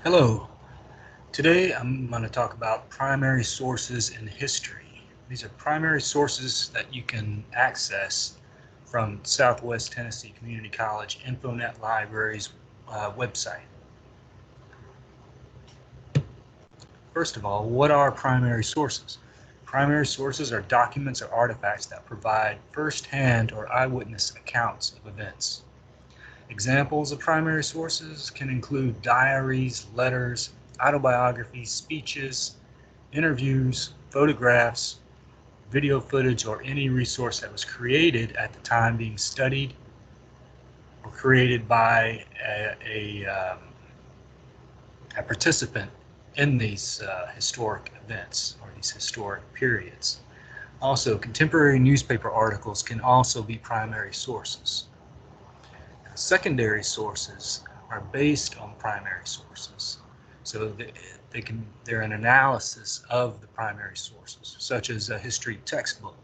Hello. Today I'm going to talk about primary sources in history. These are primary sources that you can access from Southwest Tennessee Community College Infonet Library's website. First of all, what are primary sources? Primary sources are documents or artifacts that provide first-hand or eyewitness accounts of events. Examples of primary sources can include diaries, letters, autobiographies, speeches, interviews, photographs, video footage, or any resource that was created at the time being studied or created by a participant in these historic events or these historic periods. Also, contemporary newspaper articles can also be primary sources. Secondary sources are based on primary sources, so they're an analysis of the primary sources, such as a history textbook.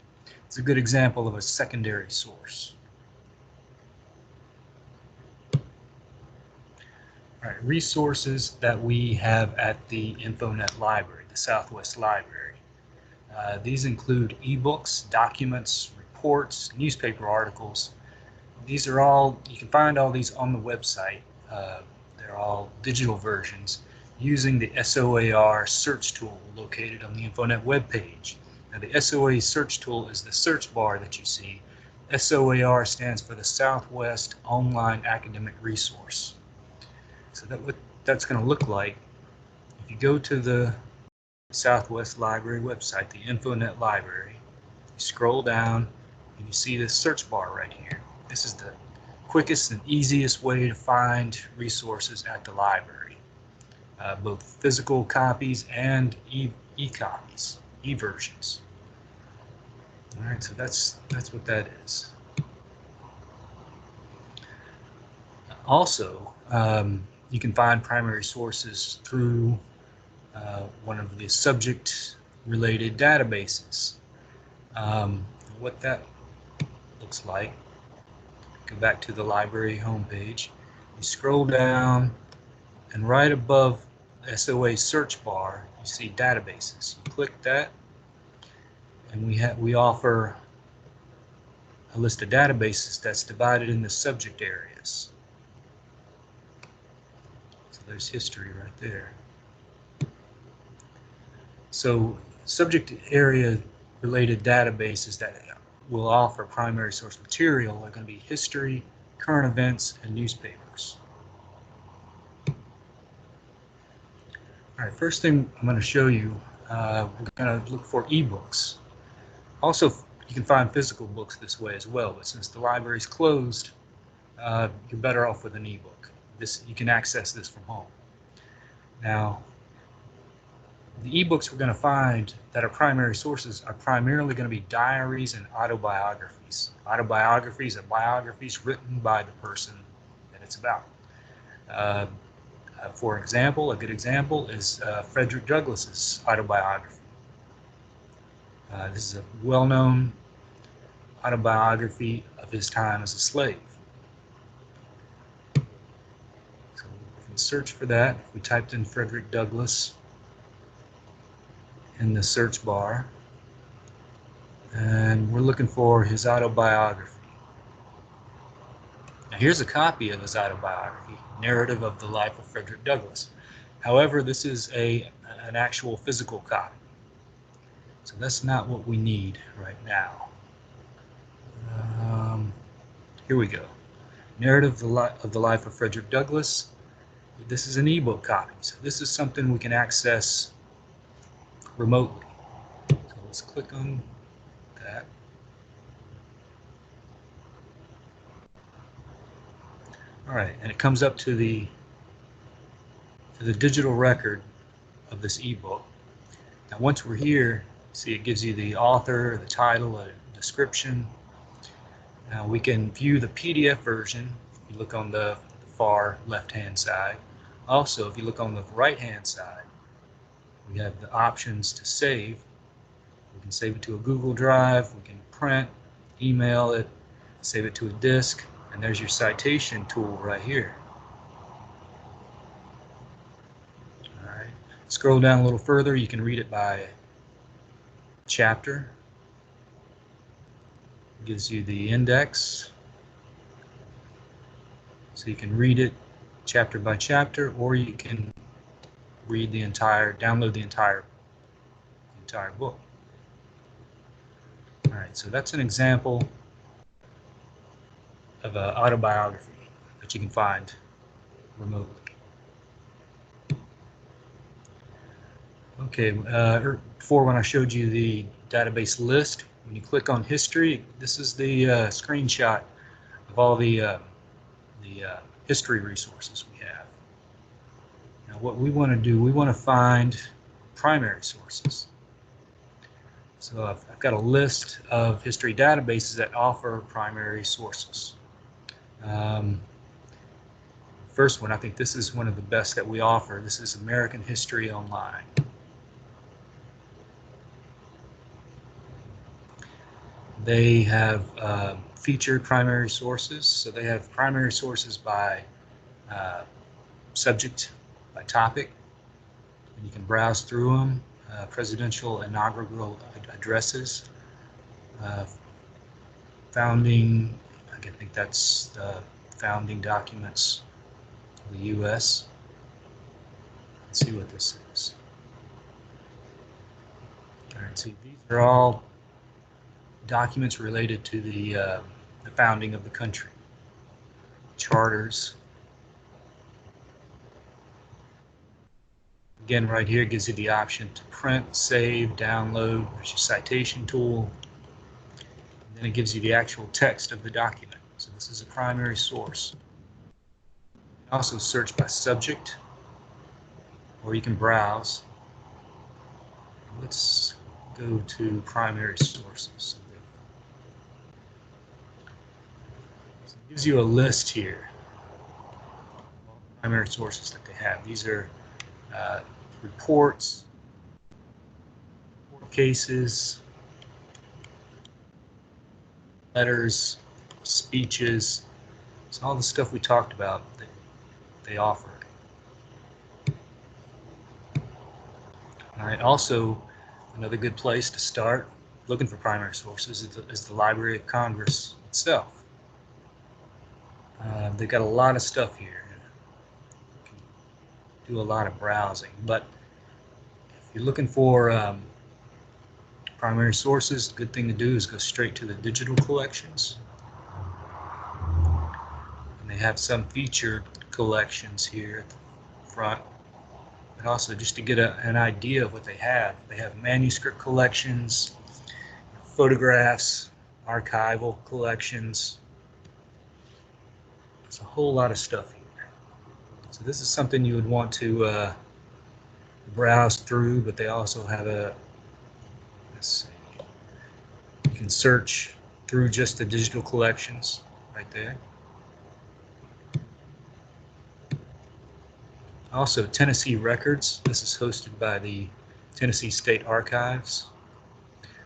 It's a good example of a secondary source. All right, resources that we have at the Infonet Library, the Southwest Library. These include ebooks, documents, reports, newspaper articles. These are all, you can find all these on the website. They're all digital versions using the SOAR search tool located on the Infonet webpage. Now the SOA search tool is the search bar that you see. SOAR stands for the Southwest Online Academic Resource. So what that's going to look like, if you go to the Southwest Library website, the Infonet Library, you scroll down and you see this search bar right here. This is the quickest and easiest way to find resources at the library, both physical copies and e-copies, e-versions. All right, so that's what that is. Also, you can find primary sources through one of the subject-related databases. What that looks like. Go back to the library homepage. You scroll down, and right above the SOA search bar, you see databases. You click that, and we offer a list of databases that's divided into subject areas. So there's history right there. So subject area related databases that will offer primary source material are going to be history, current events, and newspapers. All right, first thing I'm going to show you, we're going to look for ebooks. Also, you can find physical books this way as well, but since the library is closed, you're better off with an ebook. You can access this from home. Now, the ebooks we're going to find that are primary sources are primarily going to be diaries and autobiographies. Autobiographies are biographies written by the person that it's about. For example, a good example is Frederick Douglass's autobiography. This is a well-known autobiography of his time as a slave. So we can search for that. If we typed in Frederick Douglass in the search bar, and we're looking for his autobiography. Now here's a copy of his autobiography, Narrative of the Life of Frederick Douglass. However, this is an actual physical copy. So that's not what we need right now. Here we go. Narrative of the Life of Frederick Douglass. This is an ebook copy. So this is something we can access remotely. So let's click on that. All right, and it comes up to the digital record of this ebook. Now once we're here, see it gives you the author, the title, a description. Now we can view the PDF version. If you look on the far left-hand side. Also, if you look on the right-hand side, we have the options to save. We can save it to a Google Drive, we can print, email it, save it to a disk, and there's your citation tool right here. Scroll down a little further, you can read it by chapter. It gives you the index, so you can read it chapter by chapter, or you can read the entire, download the entire book. All right, so that's an example of an autobiography that you can find remotely. Okay, before when I showed you the database list, when you click on history, this is the screenshot of all the history resources we have. Now what we want to do, we want to find primary sources. So I've got a list of history databases that offer primary sources. First one, I think this is one of the best that we offer. This is American History Online. They have featured primary sources, so they have primary sources by subject, by topic, and you can browse through them. Presidential inaugural addresses, founding, I think that's the founding documents of the U.S. Let's see what this is. All right, see, these are all documents related to the founding of the country. Charters. Again, right here gives you the option to print, save, download. There's your citation tool. And then it gives you the actual text of the document. So this is a primary source. You can also search by subject, or you can browse. Let's go to primary sources. So it gives you a list here of all the primary sources that they have. These are reports, court cases, letters, speeches. It's all the stuff we talked about that they offer. All right, also another good place to start looking for primary sources is the Library of Congress itself. They've got a lot of stuff here. Do a lot of browsing, but if you're looking for primary sources, the good thing to do is go straight to the digital collections. And they have some featured collections here at the front, and also just to get an idea of what they have manuscript collections, photographs, archival collections. There's a whole lot of stuff here. So this is something you would want to browse through, but they also have let's see, you can search through just the digital collections right there. Also, Tennessee Records. This is hosted by the Tennessee State Archives.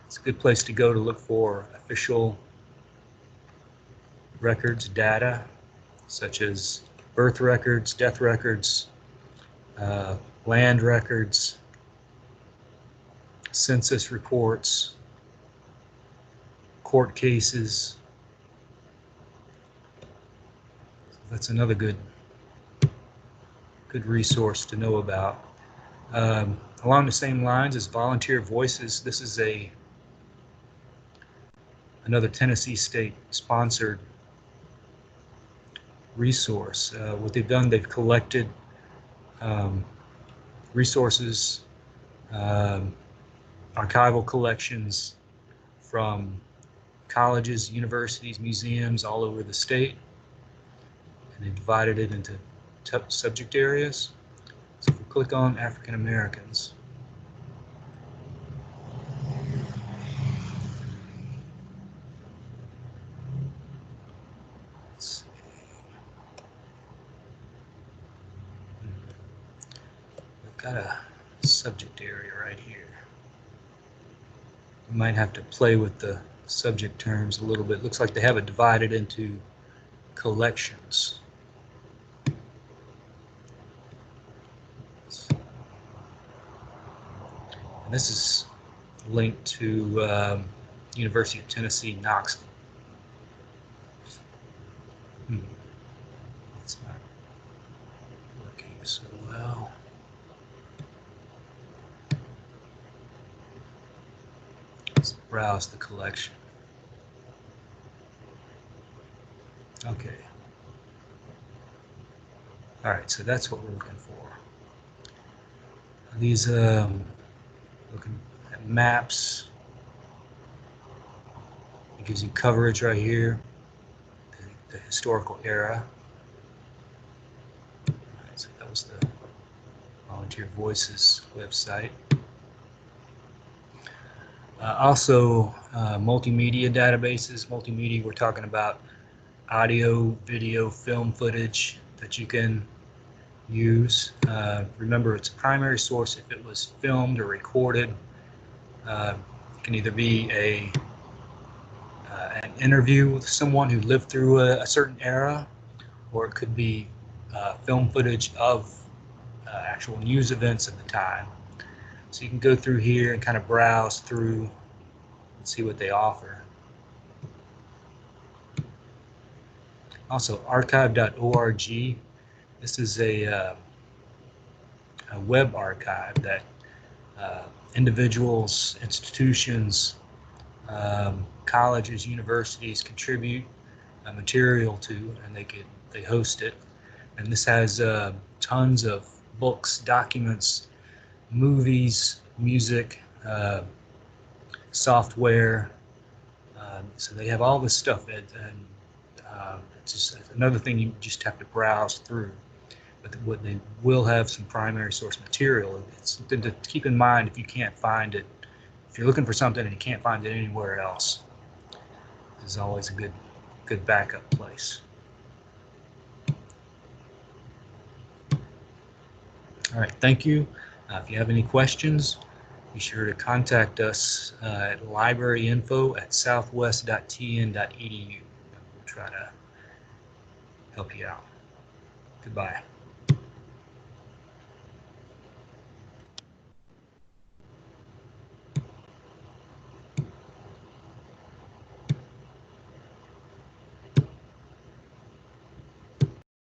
It's a good place to go to look for official records, data, such as birth records, death records, land records, census reports, court cases. That's another good resource to know about. Along the same lines as Volunteer Voices, this is another Tennessee State sponsored resource. What they've done, they've collected resources, archival collections from colleges, universities, museums all over the state, and they divided it into subject areas. So if we click on African Americans, let's see. We've got a subject area right here. We might have to play with the subject terms a little bit. Looks like they have it divided into collections. And this is linked to University of Tennessee, Knoxville. It's not working so well. Let's browse the collection. Okay. All right, so that's what we're looking for. These looking at maps. It gives you coverage right here, the historical era. All right, so that was the Volunteer Voices website. Also, multimedia databases. Multimedia, we're talking about audio, video, film footage that you can use. Remember, it's a primary source if it was filmed or recorded. It can either be an interview with someone who lived through a certain era, or it could be film footage of actual news events of the time. So you can go through here and kind of browse through and see what they offer. Also, archive.org. This is a web archive that individuals, institutions, colleges, universities contribute material to, and they host it. And this has tons of books, documents, movies, music, software. So they have all this stuff, and it's just another thing you just have to browse through. But what they will have some primary source material. It's something to keep in mind if you can't find it. If you're looking for something and you can't find it anywhere else, this is always a good backup place. All right, thank you. If you have any questions, be sure to contact us at libraryinfo@southwest.tn.edu. We'll try to help you out. Goodbye.